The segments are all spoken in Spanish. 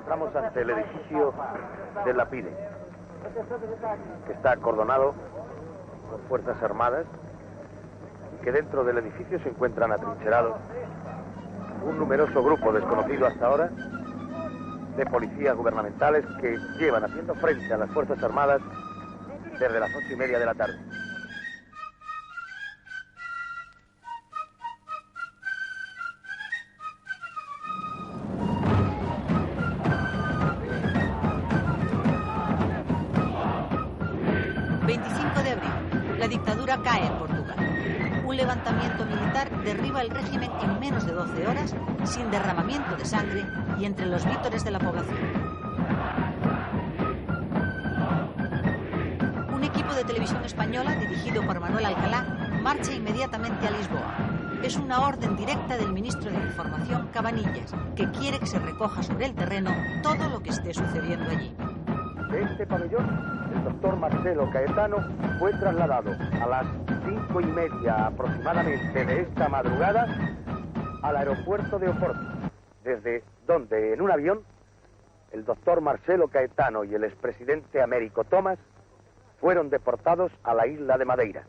encontramos ante el edificio de la PIDE, que está acordonado por Fuerzas Armadas y que dentro del edificio se encuentran atrincherados un numeroso grupo desconocido hasta ahora de policías gubernamentales que llevan haciendo frente a las Fuerzas Armadas desde las 8:30 de la tarde. La dictadura cae en Portugal. Un levantamiento militar derriba el régimen en menos de 12 horas, sin derramamiento de sangre y entre los vítores de la población. Un equipo de televisión española, dirigido por Manuel Alcalá, marcha inmediatamente a Lisboa. Es una orden directa del ministro de Información, Cabanillas, que quiere que se recoja sobre el terreno todo lo que esté sucediendo allí. De este pabellón, el doctor Marcelo Caetano fue trasladado a las 5:30 aproximadamente de esta madrugada al aeropuerto de Oporto, desde donde, en un avión, el doctor Marcelo Caetano y el expresidente Américo Tomás fueron deportados a la isla de Madeira.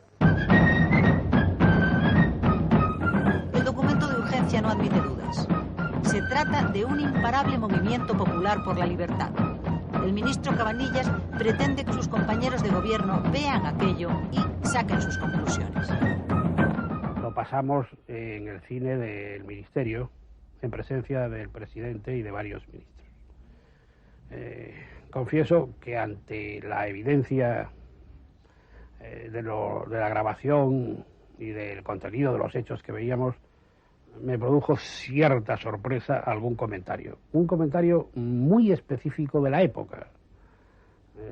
El documento de urgencia no admite dudas. Se trata de un imparable movimiento popular por la libertad. El ministro Cabanillas pretende que sus compañeros de gobierno vean aquello y saquen sus conclusiones. Lo pasamos en el cine del ministerio, en presencia del presidente y de varios ministros. Confieso que ante la evidencia de la grabación y del contenido de los hechos que veíamos, me produjo cierta sorpresa algún comentario. Un comentario muy específico de la época.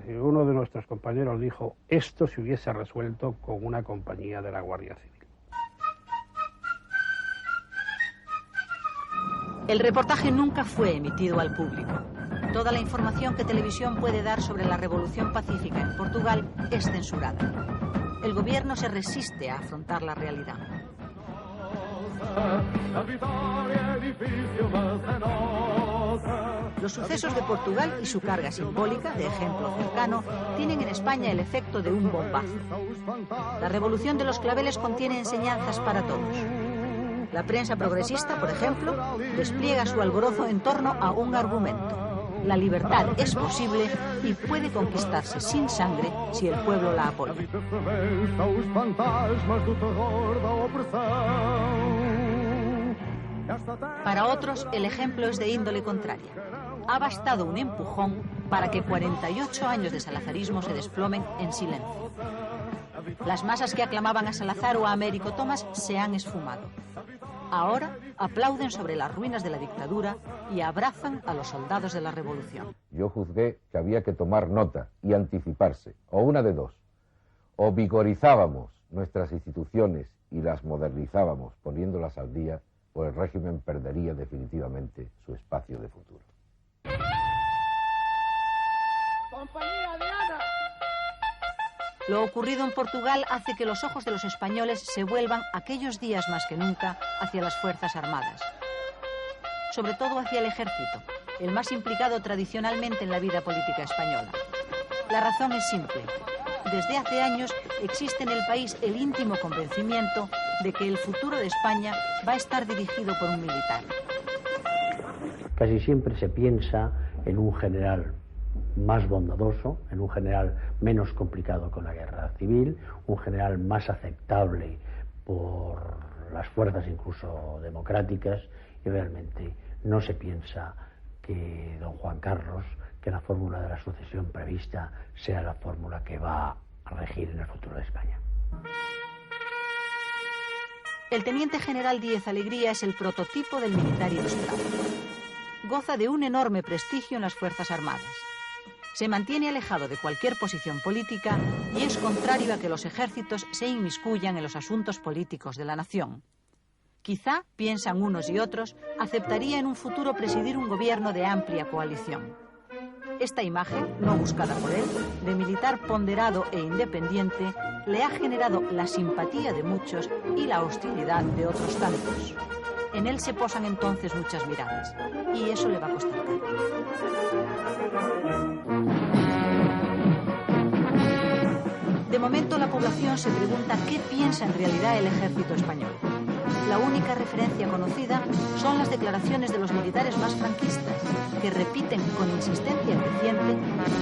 Uno de nuestros compañeros dijo: esto se hubiese resuelto con una compañía de la Guardia Civil. El reportaje nunca fue emitido al público. Toda la información que Televisión puede dar sobre la Revolución Pacífica en Portugal es censurada. El gobierno se resiste a afrontar la realidad. Los sucesos de Portugal y su carga simbólica, de ejemplo cercano, tienen en España el efecto de un bombazo. La Revolución de los Claveles contiene enseñanzas para todos. La prensa progresista, por ejemplo, despliega su alborozo en torno a un argumento. La libertad es posible y puede conquistarse sin sangre si el pueblo la apoya. Para otros, el ejemplo es de índole contraria. Ha bastado un empujón para que 48 años de salazarismo se desplomen en silencio. Las masas que aclamaban a Salazar o a Américo Tomás se han esfumado. Ahora aplauden sobre las ruinas de la dictadura y abrazan a los soldados de la revolución. Yo juzgué que había que tomar nota y anticiparse, o una de dos. O vigorizábamos nuestras instituciones y las modernizábamos poniéndolas al día, o el régimen perdería definitivamente su espacio de futuro. ¡Compañía de Ana! Lo ocurrido en Portugal hace que los ojos de los españoles se vuelvan aquellos días más que nunca hacia las Fuerzas Armadas. Sobre todo hacia el ejército, el más implicado tradicionalmente en la vida política española. La razón es simple. Desde hace años existe en el país el íntimo convencimiento de que el futuro de España va a estar dirigido por un militar. Casi siempre se piensa en un general más bondadoso, en un general menos complicado con la guerra civil, un general más aceptable por las fuerzas incluso democráticas, y realmente no se piensa que don Juan Carlos, que la fórmula de la sucesión prevista sea la fórmula que va a regir en el futuro de España. El teniente general Díez Alegría es el prototipo del militar ilustrado. Goza de un enorme prestigio en las Fuerzas Armadas. Se mantiene alejado de cualquier posición política y es contrario a que los ejércitos se inmiscuyan en los asuntos políticos de la nación. Quizá, piensan unos y otros, aceptaría en un futuro presidir un gobierno de amplia coalición. Esta imagen, no buscada por él, de militar ponderado e independiente, le ha generado la simpatía de muchos y la hostilidad de otros tantos. En él se posan entonces muchas miradas, y eso le va a costar caro. De momento la población se pregunta qué piensa en realidad el ejército español. La única referencia conocida son las declaraciones de los militares más franquistas, que repiten con insistencia creciente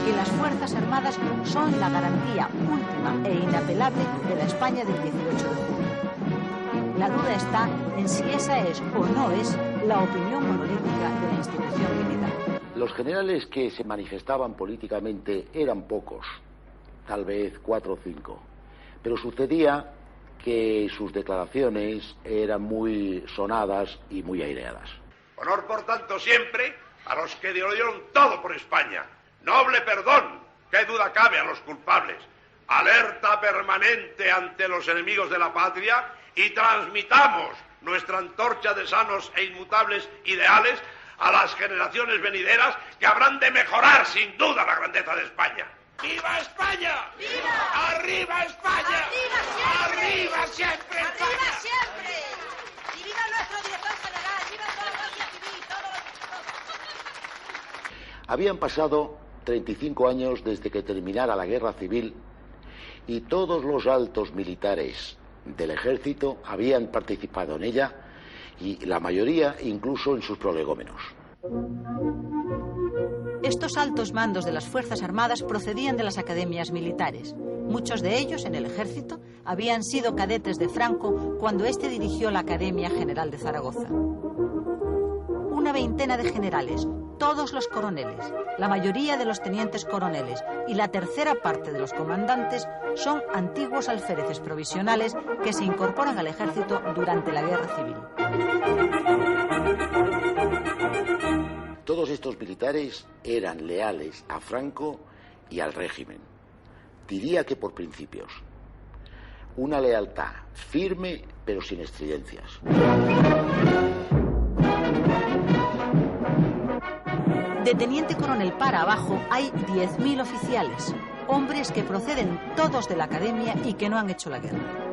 que las Fuerzas Armadas son la garantía última e inapelable de la España del 18 de junio. La duda está en si esa es o no es la opinión monolítica de la institución militar. Los generales que se manifestaban políticamente eran pocos, tal vez 4 o 5, pero sucedía que sus declaraciones eran muy sonadas y muy aireadas. Honor, por tanto, siempre a los que dieron todo por España. Noble perdón, qué duda cabe a los culpables. Alerta permanente ante los enemigos de la patria y transmitamos nuestra antorcha de sanos e inmutables ideales a las generaciones venideras que habrán de mejorar sin duda la grandeza de España. ¡Viva España! ¡Viva! ¡Arriba España! ¡Arriba siempre! ¡Arriba siempre España! ¡Arriba siempre! ¡Y viva nuestro director general! ¡Viva toda la Guardia Civil! Habían pasado 35 años desde que terminara la guerra civil y todos los altos militares del ejército habían participado en ella y la mayoría incluso en sus prolegómenos. Estos altos mandos de las Fuerzas Armadas procedían de las academias militares. Muchos de ellos, en el ejército, habían sido cadetes de Franco cuando éste dirigió la Academia General de Zaragoza. Una veintena de generales, todos los coroneles, la mayoría de los tenientes coroneles y la tercera parte de los comandantes son antiguos alféreces provisionales que se incorporan al ejército durante la Guerra Civil. Todos estos militares eran leales a Franco y al régimen. Diría que por principios. Una lealtad firme pero sin estridencias. De teniente coronel para abajo hay 10.000 oficiales, hombres que proceden todos de la academia y que no han hecho la guerra.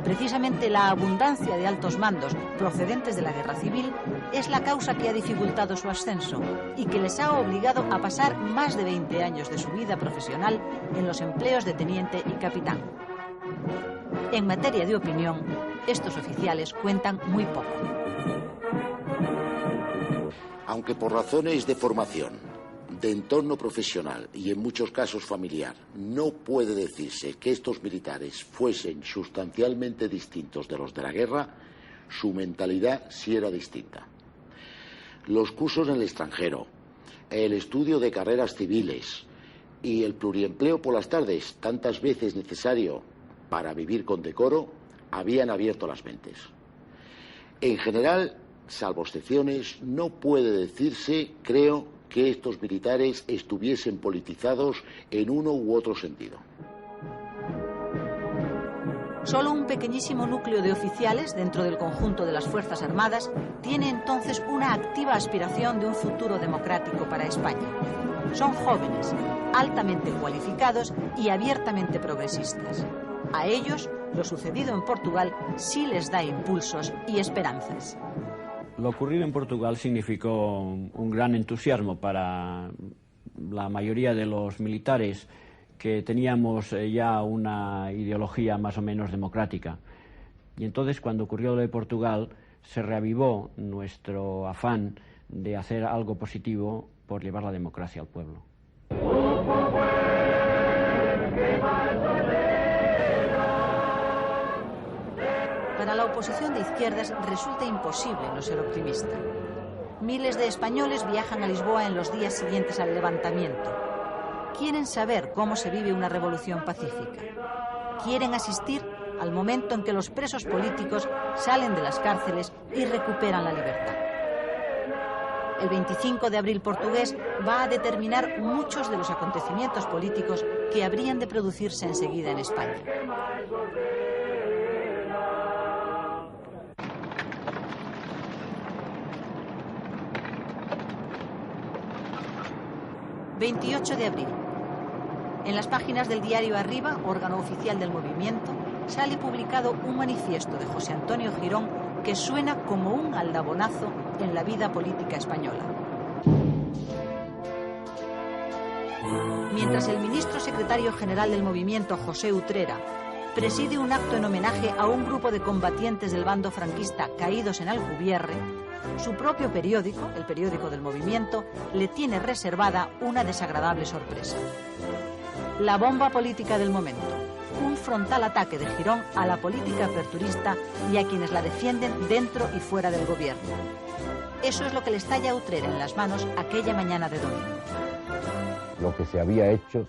Precisamente la abundancia de altos mandos procedentes de la guerra civil es la causa que ha dificultado su ascenso y que les ha obligado a pasar más de 20 años de su vida profesional en los empleos de teniente y capitán. En materia de opinión, estos oficiales cuentan muy poco. Aunque por razones de formación, de entorno profesional y en muchos casos familiar, no puede decirse que estos militares fuesen sustancialmente distintos de los de la guerra, su mentalidad sí era distinta. Los cursos en el extranjero, el estudio de carreras civiles y el pluriempleo por las tardes, tantas veces necesario para vivir con decoro, habían abierto las mentes. En general, salvo excepciones, no puede decirse, creo, que estos militares estuviesen politizados en uno u otro sentido. Solo un pequeñísimo núcleo de oficiales dentro del conjunto de las Fuerzas Armadas tiene entonces una activa aspiración de un futuro democrático para España. Son jóvenes, altamente cualificados y abiertamente progresistas. A ellos, lo sucedido en Portugal sí les da impulsos y esperanzas. Lo ocurrido en Portugal significó un gran entusiasmo para la mayoría de los militares que teníamos ya una ideología más o menos democrática. Y entonces, cuando ocurrió lo de Portugal, se reavivó nuestro afán de hacer algo positivo por llevar la democracia al pueblo. Para la oposición de izquierdas resulta imposible no ser optimista. Miles de españoles viajan a Lisboa en los días siguientes al levantamiento. Quieren saber cómo se vive una revolución pacífica. Quieren asistir al momento en que los presos políticos salen de las cárceles y recuperan la libertad. El 25 de abril portugués va a determinar muchos de los acontecimientos políticos que habrían de producirse enseguida en España. ...28 de abril. En las páginas del diario Arriba, órgano oficial del movimiento, sale publicado un manifiesto de José Antonio Girón que suena como un aldabonazo en la vida política española. Mientras el ministro secretario general del movimiento, José Utrera, preside un acto en homenaje a un grupo de combatientes del bando franquista caídos en Alcubierre, su propio periódico, el periódico del movimiento, le tiene reservada una desagradable sorpresa. La bomba política del momento, un frontal ataque de Girón a la política aperturista y a quienes la defienden dentro y fuera del gobierno. Eso es lo que le estalla a Utrera en las manos aquella mañana de domingo. Lo que se había hecho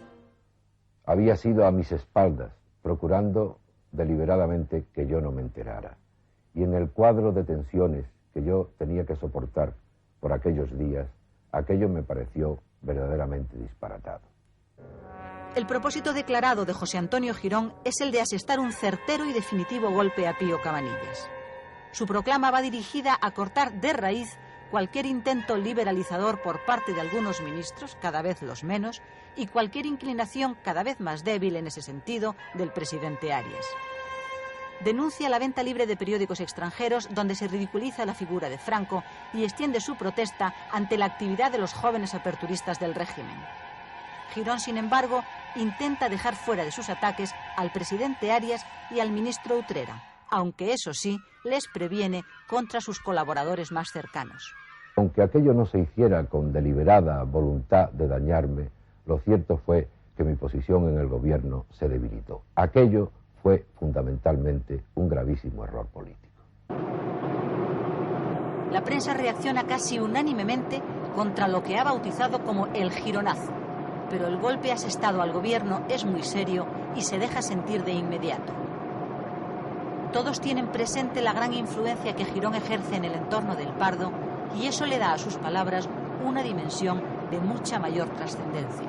había sido a mis espaldas, procurando deliberadamente que yo no me enterara. Y en el cuadro de tensiones que yo tenía que soportar por aquellos días, aquello me pareció verdaderamente disparatado. El propósito declarado de José Antonio Girón es el de asestar un certero y definitivo golpe a Pío Cabanillas. Su proclama va dirigida a cortar de raíz cualquier intento liberalizador por parte de algunos ministros, cada vez los menos, y cualquier inclinación cada vez más débil en ese sentido del presidente Arias. Denuncia la venta libre de periódicos extranjeros donde se ridiculiza la figura de Franco y extiende su protesta ante la actividad de los jóvenes aperturistas del régimen. Girón, sin embargo, intenta dejar fuera de sus ataques al presidente Arias y al ministro Utrera, aunque eso sí, les previene contra sus colaboradores más cercanos. Aunque aquello no se hiciera con deliberada voluntad de dañarme, lo cierto fue que mi posición en el gobierno se debilitó. Aquello fue fundamentalmente un gravísimo error político. La prensa reacciona casi unánimemente contra lo que ha bautizado como el gironazo, pero el golpe asestado al gobierno es muy serio y se deja sentir de inmediato. Todos tienen presente la gran influencia que Girón ejerce en el entorno del Pardo y eso le da a sus palabras una dimensión de mucha mayor trascendencia.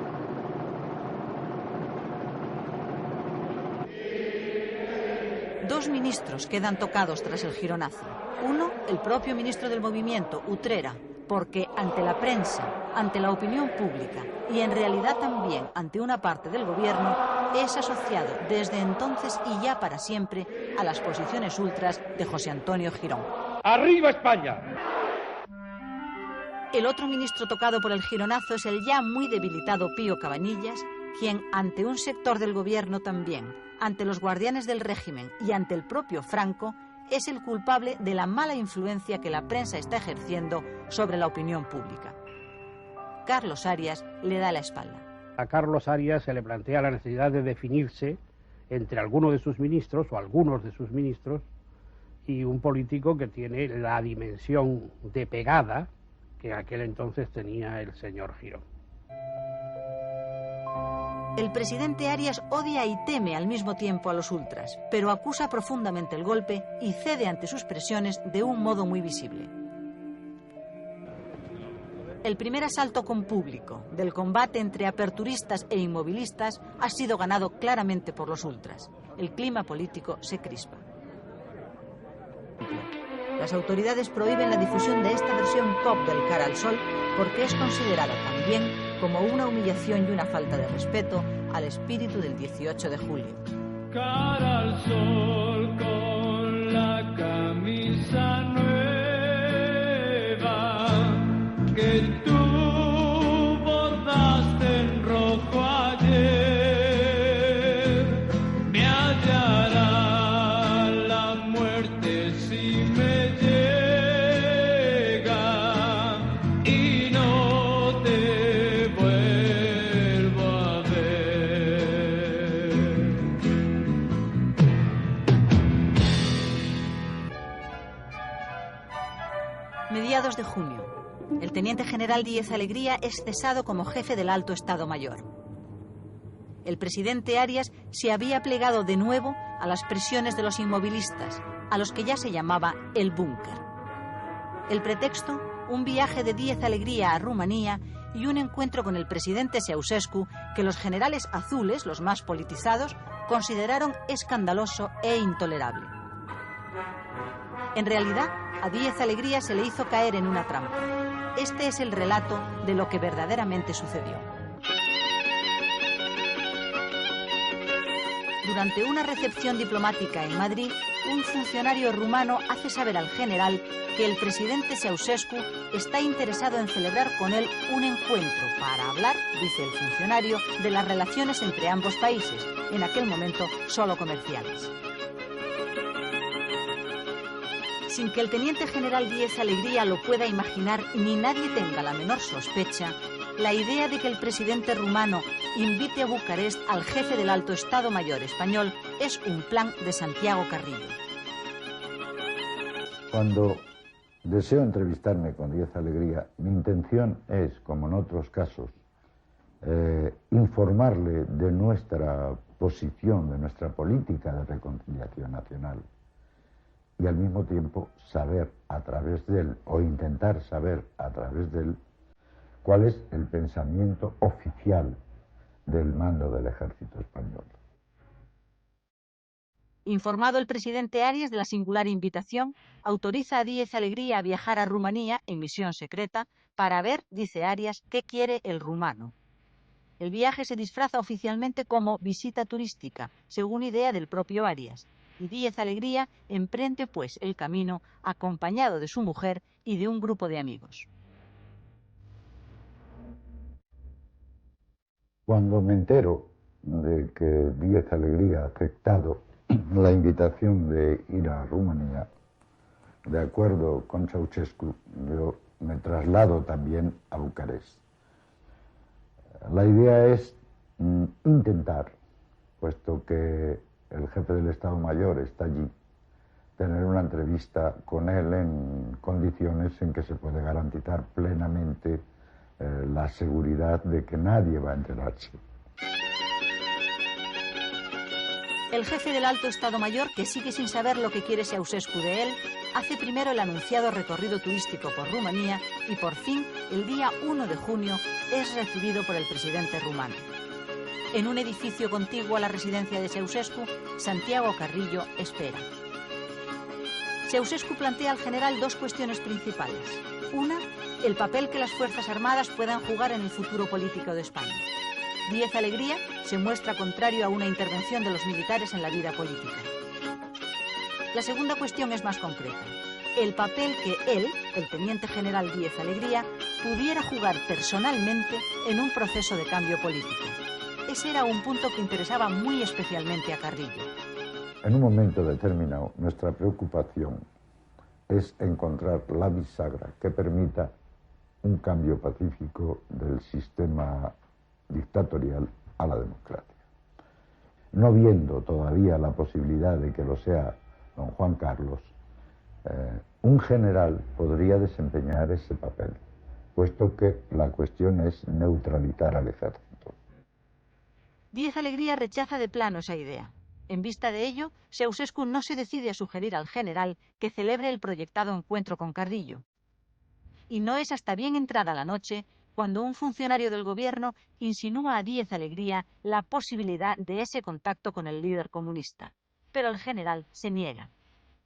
Dos ministros quedan tocados tras el gironazo. Uno, el propio ministro del movimiento, Utrera, porque ante la prensa, ante la opinión pública y en realidad también ante una parte del gobierno, es asociado desde entonces y ya para siempre a las posiciones ultras de José Antonio Girón. ¡Arriba España! El otro ministro tocado por el gironazo es el ya muy debilitado Pío Cabanillas, quien ante un sector del gobierno también, ante los guardianes del régimen y ante el propio Franco, es el culpable de la mala influencia que la prensa está ejerciendo sobre la opinión pública. Carlos Arias le da la espalda. A Carlos Arias se le plantea la necesidad de definirse entre alguno de sus ministros o algunos de sus ministros y un político que tiene la dimensión de pegada que en aquel entonces tenía el señor Girón. El presidente Arias odia y teme al mismo tiempo a los ultras, pero acusa profundamente el golpe y cede ante sus presiones de un modo muy visible. El primer asalto con público del combate entre aperturistas e inmovilistas ha sido ganado claramente por los ultras. El clima político se crispa. Las autoridades prohíben la difusión de esta versión pop del Cara al Sol porque es considerada también como una humillación y una falta de respeto al espíritu del 18 de julio. Cara al sol con la camisa nueva que tú bordaste en rojo ayer, me hallará la muerte si me llega y no te vuelvo a ver. Mediados de junio. El teniente general Díez Alegría es cesado como jefe del Alto Estado Mayor. El presidente Arias se había plegado de nuevo a las presiones de los inmovilistas, a los que ya se llamaba el búnker. El pretexto, un viaje de Díez Alegría a Rumanía y un encuentro con el presidente Ceausescu que los generales azules, los más politizados, consideraron escandaloso e intolerable. En realidad, a Díez Alegría se le hizo caer en una trampa. Este es el relato de lo que verdaderamente sucedió. Durante una recepción diplomática en Madrid, un funcionario rumano hace saber al general que el presidente Ceausescu está interesado en celebrar con él un encuentro para hablar, dice el funcionario, de las relaciones entre ambos países, en aquel momento solo comerciales. Sin que el teniente general Díez Alegría lo pueda imaginar ni nadie tenga la menor sospecha, la idea de que el presidente rumano invite a Bucarest al jefe del Alto Estado Mayor español es un plan de Santiago Carrillo. Cuando deseo entrevistarme con Díez Alegría, mi intención es, como en otros casos, informarle de nuestra posición, de nuestra política de reconciliación nacional y al mismo tiempo saber a través de él, o intentar saber a través de él, cuál es el pensamiento oficial del mando del ejército español. Informado el presidente Arias de la singular invitación, autoriza a Díez Alegría a viajar a Rumanía en misión secreta para ver, dice Arias, qué quiere el rumano. El viaje se disfraza oficialmente como visita turística, según idea del propio Arias, y Díez Alegría emprende pues el camino acompañado de su mujer y de un grupo de amigos. Cuando me entero de que Díez Alegría ha aceptado la invitación de ir a Rumanía, de acuerdo con Ceausescu, yo me traslado también a Bucarest. La idea es intentar, puesto que el jefe del Estado Mayor está allí, tener una entrevista con él en condiciones en que se puede garantizar plenamente la seguridad de que nadie va a enterarse. El jefe del Alto Estado Mayor, que sigue sin saber lo que quiere Ceausescu de él, hace primero el anunciado recorrido turístico por Rumanía y por fin, el día 1 de junio, es recibido por el presidente rumano. En un edificio contiguo a la residencia de Ceausescu, Santiago Carrillo espera. Ceausescu plantea al general dos cuestiones principales. Una, el papel que las Fuerzas Armadas puedan jugar en el futuro político de España. Díez Alegría se muestra contrario a una intervención de los militares en la vida política. La segunda cuestión es más concreta. El papel que él, el teniente general Díez Alegría, pudiera jugar personalmente en un proceso de cambio político. Ese era un punto que interesaba muy especialmente a Carrillo. En un momento determinado, nuestra preocupación es encontrar la bisagra que permita un cambio pacífico del sistema dictatorial a la democracia. No viendo todavía la posibilidad de que lo sea don Juan Carlos, un general podría desempeñar ese papel, puesto que la cuestión es neutralizar al ejército. Díez Alegría rechaza de plano esa idea. En vista de ello, Ceausescu no se decide a sugerir al general que celebre el proyectado encuentro con Carrillo. Y no es hasta bien entrada la noche cuando un funcionario del gobierno insinúa a Díez Alegría la posibilidad de ese contacto con el líder comunista. Pero el general se niega.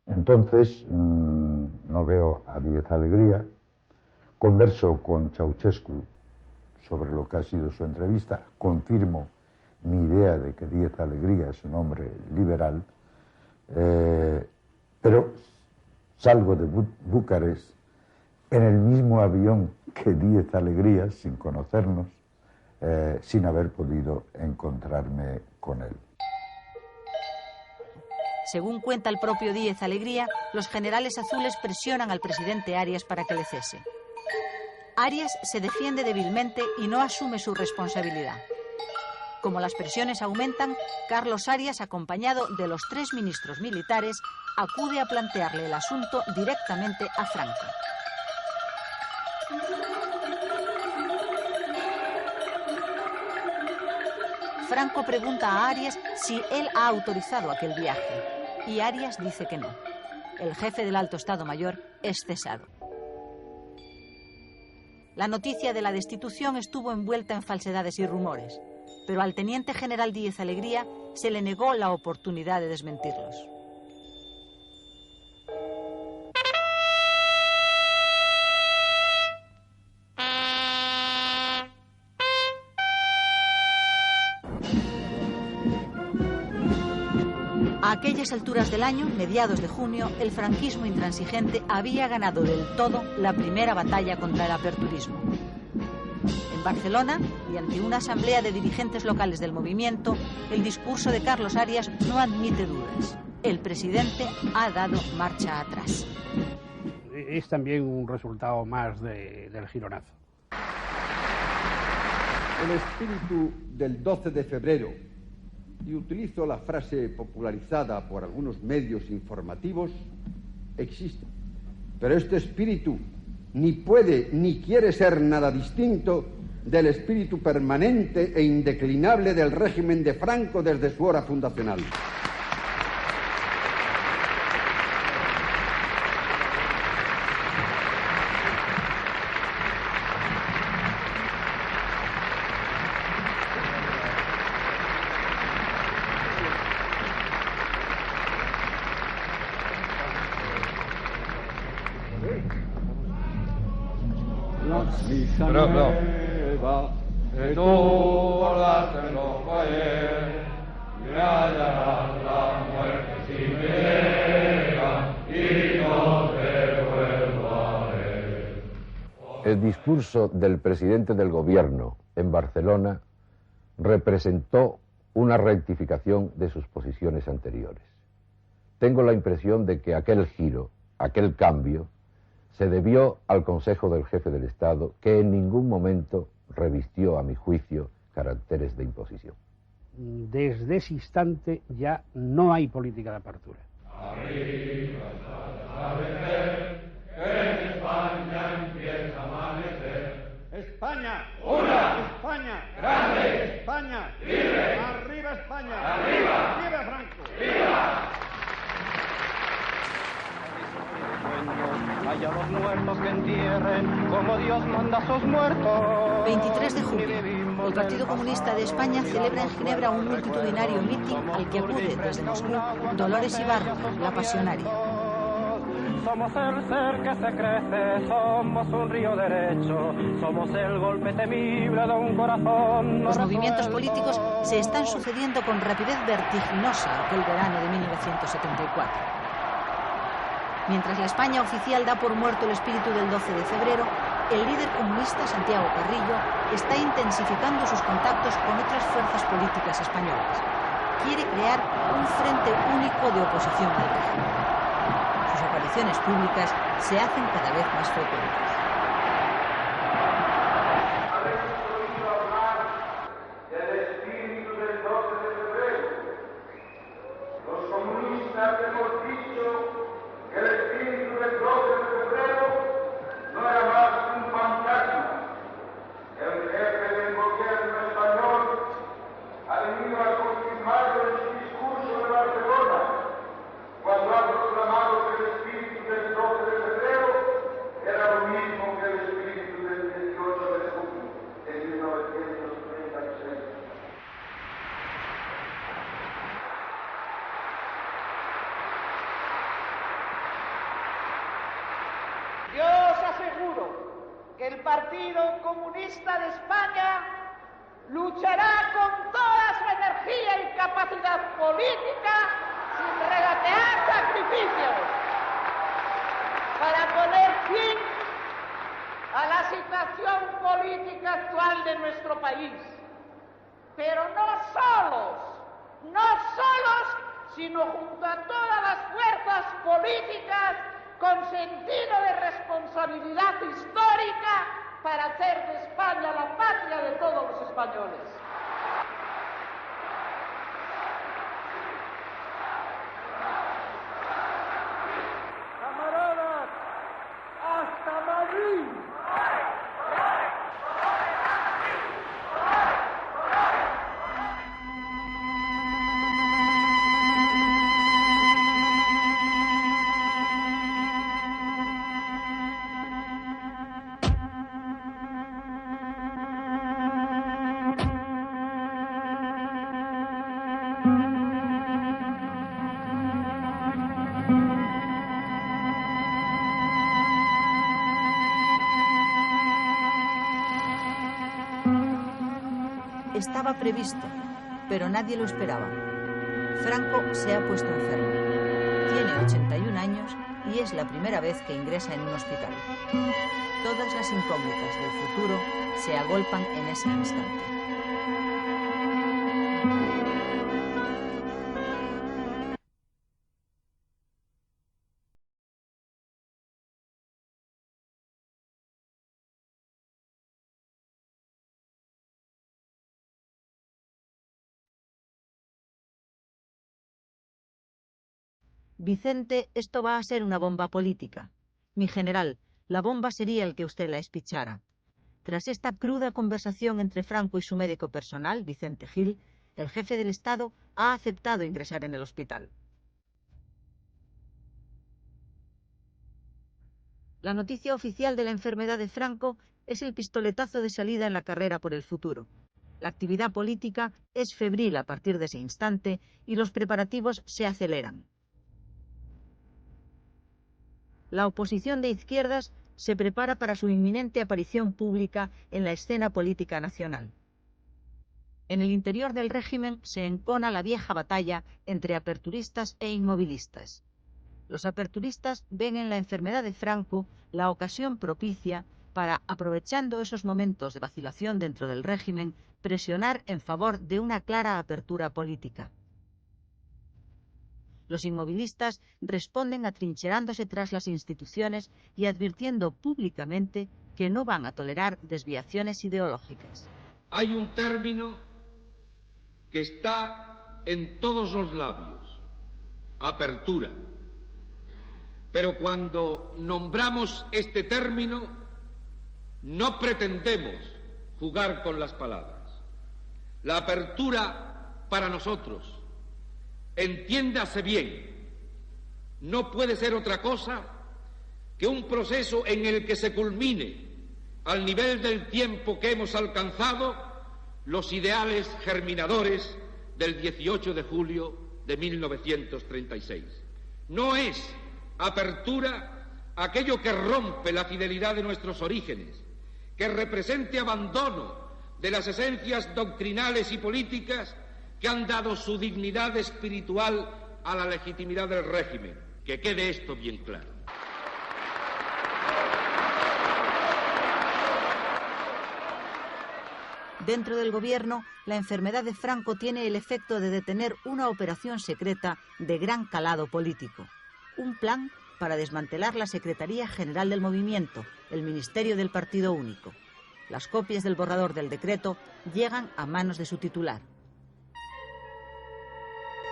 Entonces, no veo a Díez Alegría, converso con Ceausescu sobre lo que ha sido su entrevista, confirmo mi idea de que Díez Alegría es un hombre liberal, pero salgo de Bucarest en el mismo avión que Díez Alegría, sin conocernos, sin haber podido encontrarme con él. Según cuenta el propio Díez Alegría, los generales azules presionan al presidente Arias para que le cese. Arias se defiende débilmente y no asume su responsabilidad. Como las presiones aumentan, Carlos Arias, acompañado de los 3 ministros militares, acude a plantearle el asunto directamente a Franco. Franco pregunta a Arias si él ha autorizado aquel viaje, y Arias dice que no. El jefe del Alto Estado Mayor es cesado. La noticia de la destitución estuvo envuelta en falsedades y rumores, pero al teniente general Díez Alegría se le negó la oportunidad de desmentirlos. aquellas alturas del año, mediados de junio, el franquismo intransigente había ganado del todo la primera batalla contra el aperturismo. En Barcelona, y ante una asamblea de dirigentes locales del movimiento, el discurso de Carlos Arias no admite dudas. El presidente ha dado marcha atrás. Es también un resultado más del gironazo. El espíritu del 12 de febrero, y utilizo la frase popularizada por algunos medios informativos, existe. Pero este espíritu ni puede ni quiere ser nada distinto del espíritu permanente e indeclinable del régimen de Franco desde su hora fundacional. El discurso del presidente del gobierno en Barcelona representó una rectificación de sus posiciones anteriores. Tengo la impresión de que aquel giro, aquel cambio, se debió al consejo del jefe del Estado, que en ningún momento revistió, a mi juicio, caracteres de imposición. Desde ese instante ya no hay política de apertura. Arriba hasta amanecer, que en España empieza a amanecer. España, una, España, grande, España, libre, arriba España, arriba, viva Franco, viva. Haya los muertos que entierren como Dios manda a sus muertos. 23 de julio. El Partido Comunista de España celebra en Ginebra un multitudinario mitin al que acude desde Moscú Dolores Ibarra, la pasionaria. Somos el ser que se crece, somos un río derecho, somos el golpe temible de un corazón. Los movimientos políticos se están sucediendo con rapidez vertiginosa aquel verano de 1974. Mientras la España oficial da por muerto el espíritu del 12 de febrero, el líder comunista Santiago Carrillo está intensificando sus contactos con otras fuerzas políticas españolas. Quiere crear un frente único de oposición al régimen. Sus apariciones públicas se hacen cada vez más frecuentes. Yo os aseguro que el Partido Comunista de España luchará con toda su energía y capacidad política sin regatear sacrificios para poner fin a la situación política actual de nuestro país. Pero no solos, sino junto a todas las fuerzas políticas con sentido de responsabilidad histórica para hacer de España la patria de todos los españoles. Camaradas, hasta Madrid. Estaba previsto, pero nadie lo esperaba. Franco se ha puesto enfermo. Tiene 81 años y es la primera vez que ingresa en un hospital. Todas las incógnitas del futuro se agolpan en ese instante. Vicente, esto va a ser una bomba política. Mi general, la bomba sería el que usted la espichara. Tras esta cruda conversación entre Franco y su médico personal, Vicente Gil, el jefe del Estado ha aceptado ingresar en el hospital. La noticia oficial de la enfermedad de Franco es el pistoletazo de salida en la carrera por el futuro. La actividad política es febril a partir de ese instante y los preparativos se aceleran. La oposición de izquierdas se prepara para su inminente aparición pública en la escena política nacional. En el interior del régimen se encona la vieja batalla entre aperturistas e inmovilistas. Los aperturistas ven en la enfermedad de Franco la ocasión propicia para, aprovechando esos momentos de vacilación dentro del régimen, presionar en favor de una clara apertura política. Los inmovilistas responden atrincherándose tras las instituciones y advirtiendo públicamente que no van a tolerar desviaciones ideológicas. Hay un término que está en todos los labios: apertura. Pero cuando nombramos este término, no pretendemos jugar con las palabras. La apertura para nosotros, entiéndase bien, no puede ser otra cosa que un proceso en el que se culmine, al nivel del tiempo que hemos alcanzado, los ideales germinadores del 18 de julio de 1936. No es apertura aquello que rompe la fidelidad de nuestros orígenes, que represente abandono de las esencias doctrinales y políticas que han dado su dignidad espiritual a la legitimidad del régimen. Que quede esto bien claro. Dentro del gobierno, la enfermedad de Franco tiene el efecto de detener una operación secreta de gran calado político. Un plan para desmantelar la Secretaría General del Movimiento, el Ministerio del Partido Único. Las copias del borrador del decreto llegan a manos de su titular.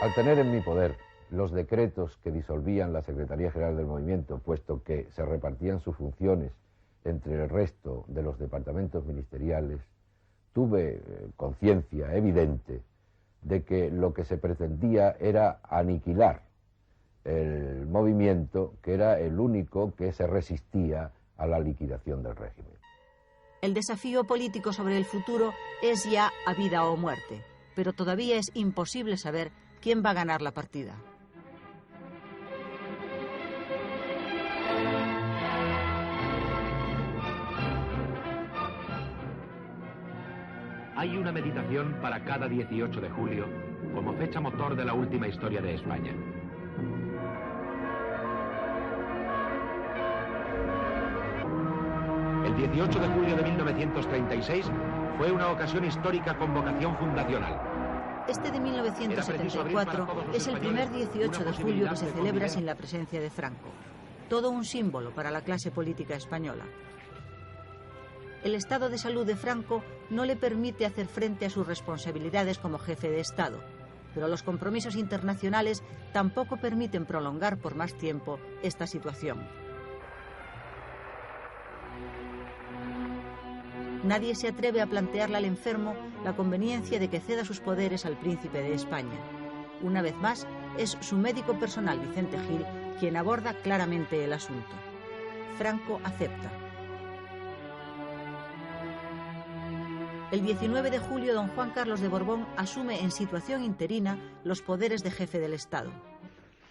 Al tener en mi poder los decretos que disolvían la Secretaría General del Movimiento, puesto que se repartían sus funciones entre el resto de los departamentos ministeriales, tuve conciencia evidente de que lo que se pretendía era aniquilar el movimiento, que era el único que se resistía a la liquidación del régimen. El desafío político sobre el futuro es ya a vida o muerte, pero todavía es imposible saber quién va a ganar la partida. Hay una meditación para cada 18 de julio como fecha motor de la última historia de España. El 18 de julio de 1936 fue una ocasión histórica con vocación fundacional. Este de 1974 es el primer 18 de julio que se celebra sin la presencia de Franco. Todo un símbolo para la clase política española. El estado de salud de Franco no le permite hacer frente a sus responsabilidades como jefe de Estado, pero los compromisos internacionales tampoco permiten prolongar por más tiempo esta situación. Nadie se atreve a plantearle al enfermo la conveniencia de que ceda sus poderes al príncipe de España. Una vez más, es su médico personal, Vicente Gil, quien aborda claramente el asunto. Franco acepta. El 19 de julio, don Juan Carlos de Borbón asume en situación interina los poderes de jefe del Estado.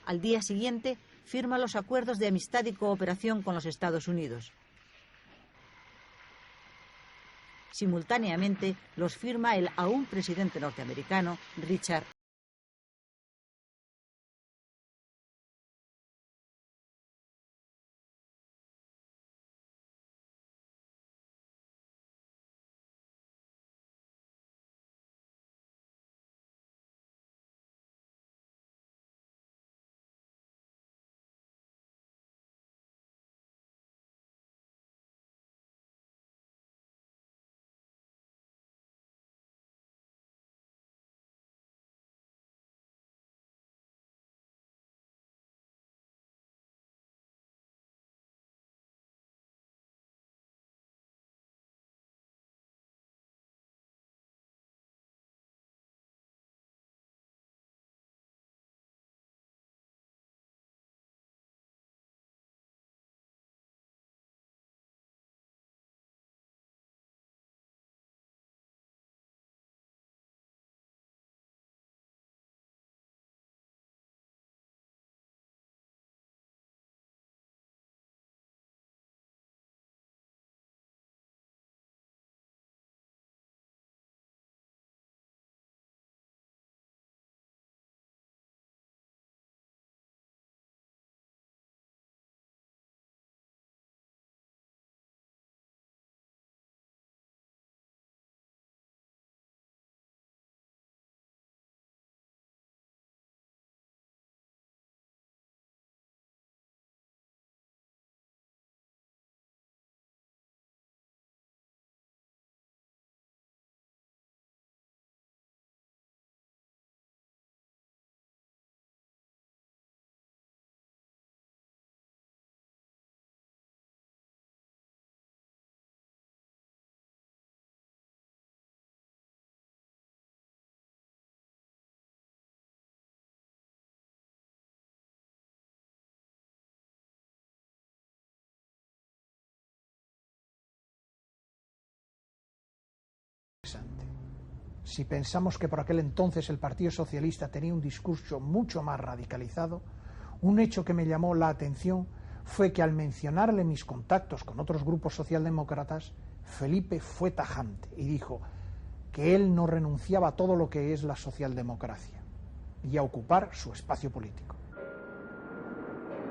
Al día siguiente, firma los acuerdos de amistad y cooperación con los Estados Unidos. Simultáneamente, los firma el aún presidente norteamericano Richard si pensamos que por aquel entonces el Partido Socialista tenía un discurso mucho más radicalizado, un hecho que me llamó la atención fue que al mencionarle mis contactos con otros grupos socialdemócratas, Felipe fue tajante y dijo que él no renunciaba a todo lo que es la socialdemocracia y a ocupar su espacio político.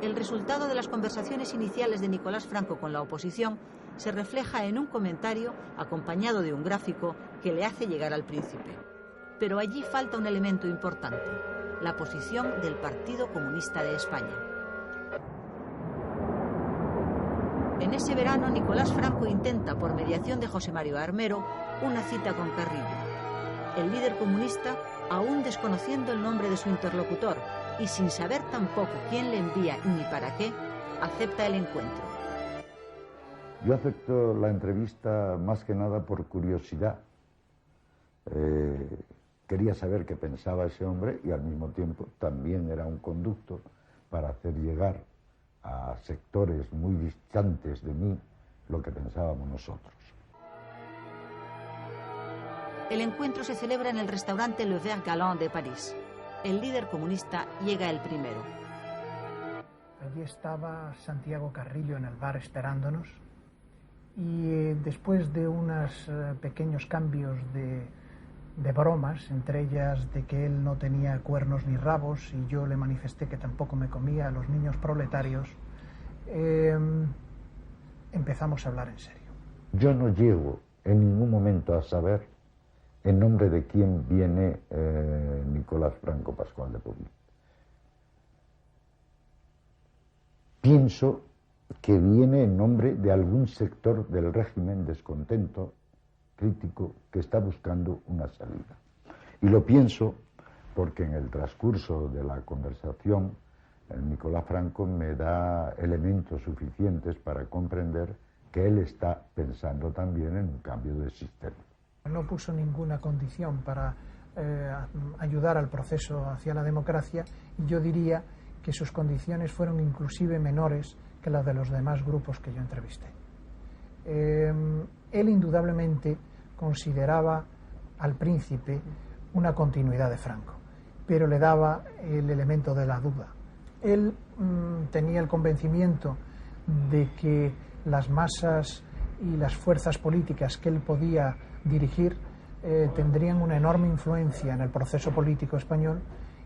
El resultado de las conversaciones iniciales de Nicolás Franco con la oposición se refleja en un comentario acompañado de un gráfico que le hace llegar al príncipe. Pero allí falta un elemento importante, la posición del Partido Comunista de España. En ese verano, Nicolás Franco intenta, por mediación de José Mario Armero, una cita con Carrillo. El líder comunista, aún desconociendo el nombre de su interlocutor y sin saber tampoco quién le envía ni para qué, acepta el encuentro. Yo acepto la entrevista más que nada por curiosidad. Quería saber qué pensaba ese hombre y al mismo tiempo también era un conducto para hacer llegar a sectores muy distantes de mí lo que pensábamos nosotros. El encuentro se celebra en el restaurante Le Vert Galant de París. El líder comunista llega el primero. Allí estaba Santiago Carrillo en el bar esperándonos y después de unos pequeños cambios de bromas, entre ellas de que él no tenía cuernos ni rabos y yo le manifesté que tampoco me comía a los niños proletarios, empezamos a hablar en serio. Yo no llego en ningún momento a saber en nombre de quién viene Nicolás Franco Pascual de Puig. Pienso que viene en nombre de algún sector del régimen descontento, crítico, que está buscando una salida. Y lo pienso porque en el transcurso de la conversación Nicolás Franco me da elementos suficientes para comprender que él está pensando también en un cambio de sistema. No puso ninguna condición para ayudar al proceso hacia la democracia y yo diría que sus condiciones fueron inclusive menores que las de los demás grupos que yo entrevisté. Él indudablemente consideraba al príncipe una continuidad de Franco, pero le daba el elemento de la duda. Él tenía el convencimiento de que las masas y las fuerzas políticas que él podía dirigir tendrían una enorme influencia en el proceso político español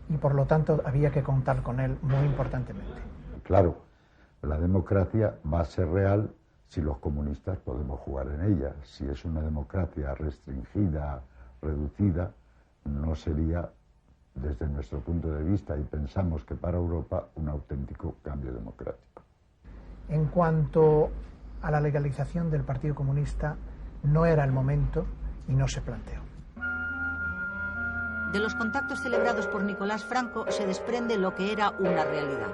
y por lo tanto había que contar con él muy importantemente. Claro, la democracia va a ser real si los comunistas podemos jugar en ella. Si es una democracia restringida, reducida, no sería, desde nuestro punto de vista, y pensamos que para Europa, un auténtico cambio democrático. En cuanto a la legalización del Partido Comunista, no era el momento y no se planteó. De los contactos celebrados por Nicolás Franco se desprende lo que era una realidad.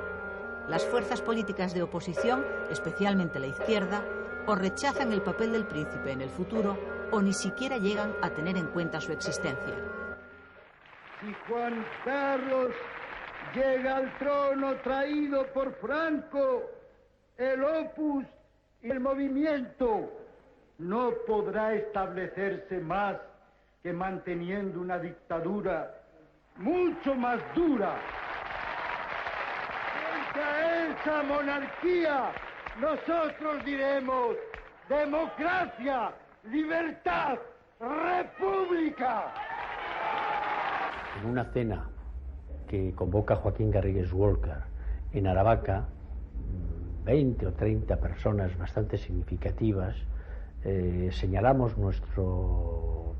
Las fuerzas políticas de oposición, especialmente la izquierda, o rechazan el papel del príncipe en el futuro o ni siquiera llegan a tener en cuenta su existencia. Si Juan Carlos llega al trono traído por Franco, el Opus y el movimiento no podrá establecerse más que manteniendo una dictadura mucho más dura. Frente a esa monarquía, nosotros diremos democracia, libertad, república. En una cena que convoca Joaquín Garrigues Walker en Aravaca, 20 o 30 personas bastante significativas, señalamos nuestro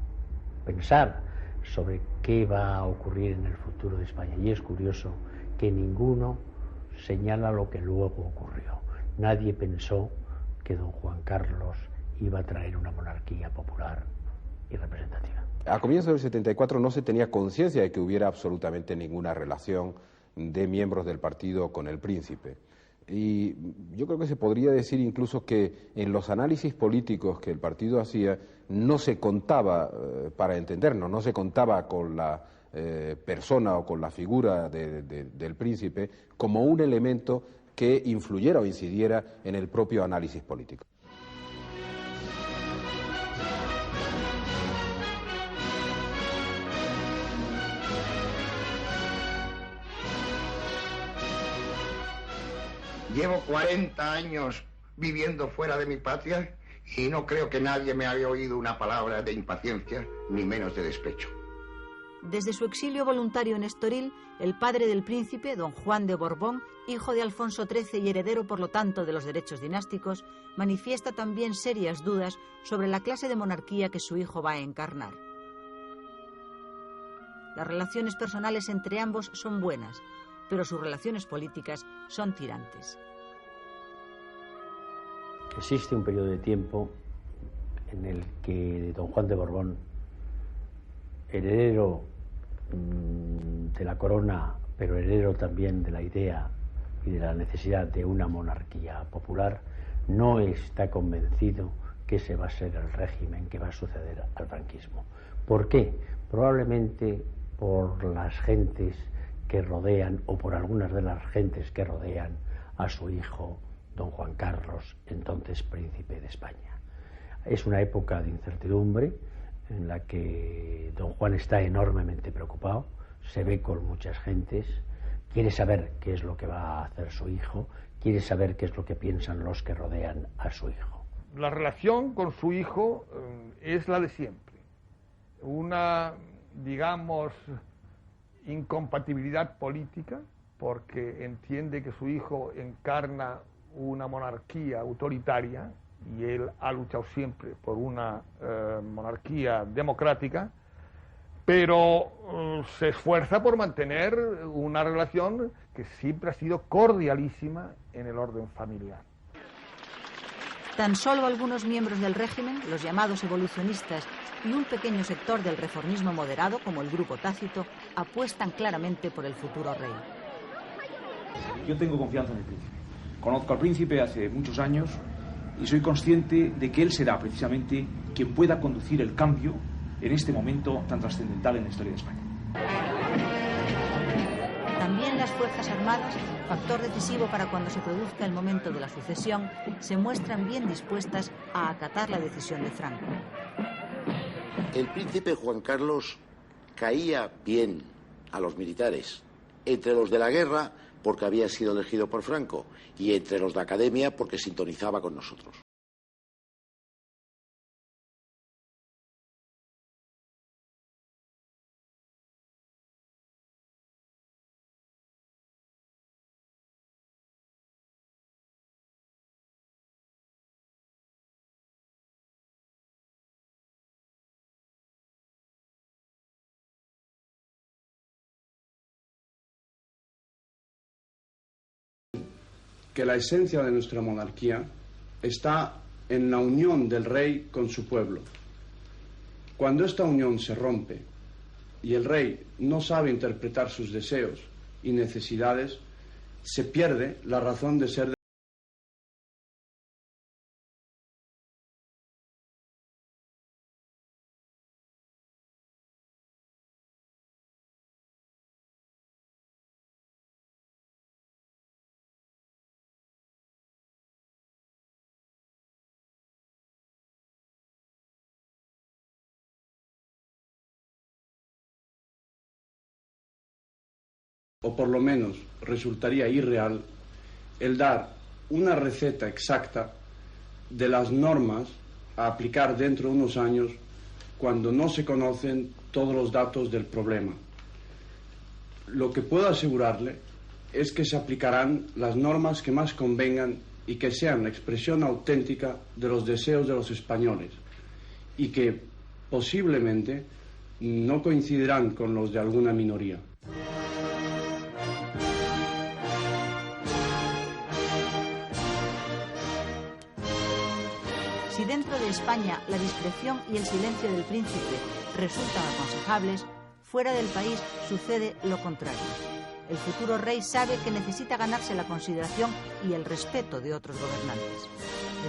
pensar sobre qué va a ocurrir en el futuro de España. Y es curioso que ninguno señala lo que luego ocurrió. Nadie pensó que don Juan Carlos iba a traer una monarquía popular y representativa. A comienzos del 74 no se tenía conciencia de que hubiera absolutamente ninguna relación de miembros del partido con el príncipe. Y yo creo que se podría decir incluso que en los análisis políticos que el partido hacía no se contaba, para entendernos, no se contaba con la persona o con la figura del príncipe como un elemento que influyera o incidiera en el propio análisis político. Llevo 40 años viviendo fuera de mi patria y no creo que nadie me haya oído una palabra de impaciencia, ni menos de despecho. Desde su exilio voluntario en Estoril, el padre del príncipe, don Juan de Borbón, hijo de Alfonso XIII y heredero por lo tanto de los derechos dinásticos, manifiesta también serias dudas sobre la clase de monarquía que su hijo va a encarnar. Las relaciones personales entre ambos son buenas, pero sus relaciones políticas son tirantes. Existe un periodo de tiempo en el que don Juan de Borbón, heredero de la corona, pero heredero también de la idea y de la necesidad de una monarquía popular, no está convencido que ese va a ser el régimen que va a suceder al franquismo. ¿Por qué? Probablemente por las gentes que rodean, o por algunas de las gentes que rodean a su hijo, don Juan Carlos, entonces príncipe de España. Es una época de incertidumbre en la que don Juan está enormemente preocupado, se ve con muchas gentes, quiere saber qué es lo que va a hacer su hijo, quiere saber qué es lo que piensan los que rodean a su hijo. La relación con su hijo es la de siempre. Una, digamos, incompatibilidad política, porque entiende que su hijo encarna una monarquía autoritaria y él ha luchado siempre por una monarquía democrática, pero se esfuerza por mantener una relación que siempre ha sido cordialísima en el orden familiar. Tan solo algunos miembros del régimen, los llamados evolucionistas, y un pequeño sector del reformismo moderado, como el Grupo Tácito, apuestan claramente por el futuro rey. Yo tengo confianza en el príncipe. Conozco al príncipe hace muchos años y soy consciente de que él será precisamente quien pueda conducir el cambio en este momento tan trascendental en la historia de España. También las Fuerzas Armadas, factor decisivo para cuando se produzca el momento de la sucesión, se muestran bien dispuestas a acatar la decisión de Franco. El príncipe Juan Carlos caía bien a los militares, entre los de la guerra porque había sido elegido por Franco y entre los de academia porque sintonizaba con nosotros. Que la esencia de nuestra monarquía está en la unión del rey con su pueblo. Cuando esta unión se rompe y el rey no sabe interpretar sus deseos y necesidades, se pierde la razón de ser. O por lo menos resultaría irreal, el dar una receta exacta de las normas a aplicar dentro de unos años cuando no se conocen todos los datos del problema. Lo que puedo asegurarle es que se aplicarán las normas que más convengan y que sean la expresión auténtica de los deseos de los españoles y que posiblemente no coincidirán con los de alguna minoría. Si dentro de España la discreción y el silencio del príncipe resultan aconsejables, fuera del país sucede lo contrario. El futuro rey sabe que necesita ganarse la consideración y el respeto de otros gobernantes.